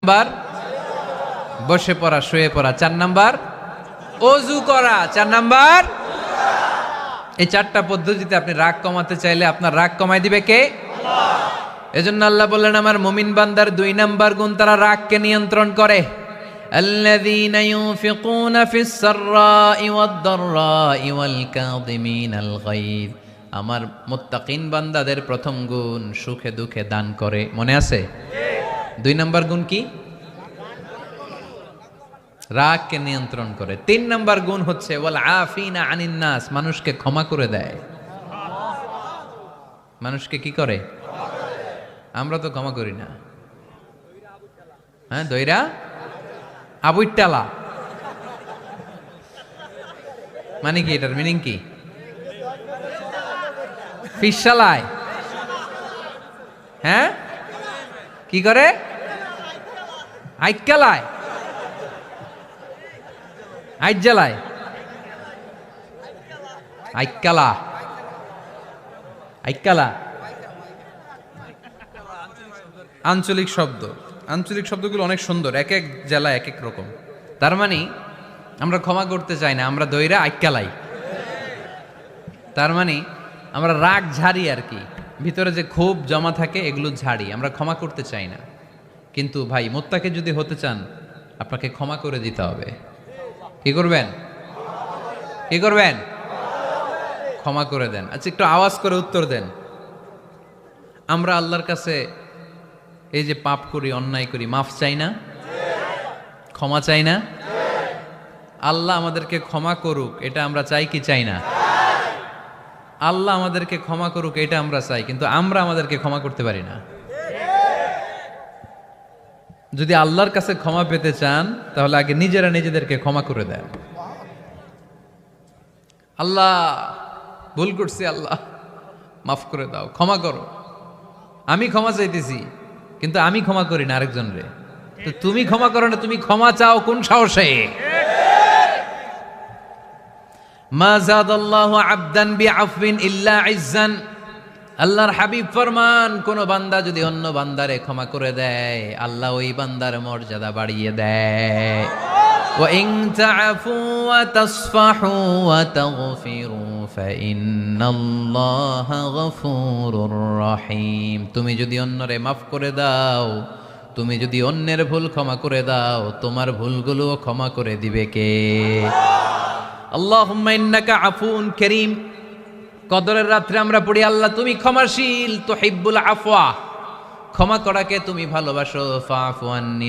Number বসে পড়া, শুয়ে পড়া। 4 নাম্বার অজু করা। 4 নাম্বার। এই 4টা পদ্ধতিতে আপনি রাগ কমাতে চাইলে আপনার রাগ কমাই দিবে কে? এজন্য আল্লাহ বললেন, আমার মুমিন বান্দার 2 নাম্বার গুণ, তারা রাগকে নিয়ন্ত্রণ করে। আল্লাযীনা ইউনফিকুনা ফিস সাররাই ওয়াদ দাররাই ওয়াল কাযিমিনাল গায়য। আমার মুত্তাকিন বান্দাদের প্রথম গুণ সুখে দুঃখে দান করে। মনে আছে? 2 নাম্বার গুণ কি? রাগকে নিয়ন্ত্রণ করে। 3 নাম্বার গুণ হচ্ছে ওয়াল আফিনা আনিন নাস, মানুষকে ক্ষমা করে দেয়। মানুষকে কি করে? আমরা তো ক্ষমা করি না। হ্যাঁ, দইরা আবুইটালা মানে কি? এটার মিনিং কি? ফিশালায়। হ্যাঁ, কি করে? আইকালায়, আইজালায়, আইকালা, আইকালা আঞ্চলিক শব্দ। আঞ্চলিক শব্দগুলো অনেক সুন্দর, এক এক জেলায় এক এক রকম। তার মানে আমরা ক্ষমা করতে চাই না, আমরা দইরা আইকালাই। তার মানে আমরা রাগ ঝাড়ি আর কি, ভিতরে যে ক্ষোভ জমা থাকে এগুলো ঝাড়ি, আমরা ক্ষমা করতে চাই না। কিন্তু ভাই, মুত্তাকি যদি হতে চান আপনাকে ক্ষমা করে দিতে হবে। কি করবেন? কি করবেন? ক্ষমা করে দেন। আচ্ছা, একটু আওয়াজ করে উত্তর দেন। আমরা আল্লাহর কাছে এই যে পাপ করি, অন্যায় করি, মাফ চাই না? ক্ষমা চাই না? আল্লাহ আমাদেরকে ক্ষমা করুক, এটা আমরা চাই কি চাই না? আল্লাহ আমাদেরকে ক্ষমা করুক এটা আমরা চাই, কিন্তু আমরা আমাদেরকে ক্ষমা করতে পারি না। যদি আল্লাহর কাছে ক্ষমা পেতে চান তাহলে আগে নিজেরা নিজেদেরকে ক্ষমা করে দেন। আল্লাহ, ভুল করছি, আল্লাহ মাফ করে দাও, ক্ষমা করো। আমি ক্ষমা চাইতেছি, কিন্তু আমি ক্ষমা করি না আরেকজন রে। তো তুমি ক্ষমা করো না, তুমি ক্ষমা চাও কোন সাহসে? মা যাদাল্লাহু আবদান বিআফবিন ইল্লা ইজ্জান। আল্লাহর হাবিব ফরমান, কোন বান্দা যদি অন্য বান্দারে ক্ষমা করে দেয়, আল্লাহ ওই বান্দার মর্যাদা বাড়িয়ে দেয়। ওয়া ইন তা'ফু ওয়া তাসফাহু ওয়া তাগফিরু ফাইন্নাল্লাহা গফুরুর রহিম। তুমি যদি অন্যরে মাফ করে দাও, তুমি যদি অন্যের ভুল ক্ষমা করে দাও, তোমার ভুলগুলো ক্ষমা করে দিবে কে? আল্লাহুম্মা ইন্নাকা আফুন কারীম। কদরের রাত্রে আমরা পড়ি, আল্লাহ তুমি ক্ষমাশীল, তুহিব্বুল আফওয়া, ক্ষমা করাকে তুমি ভালোবাসো। ফাআফু আন্নি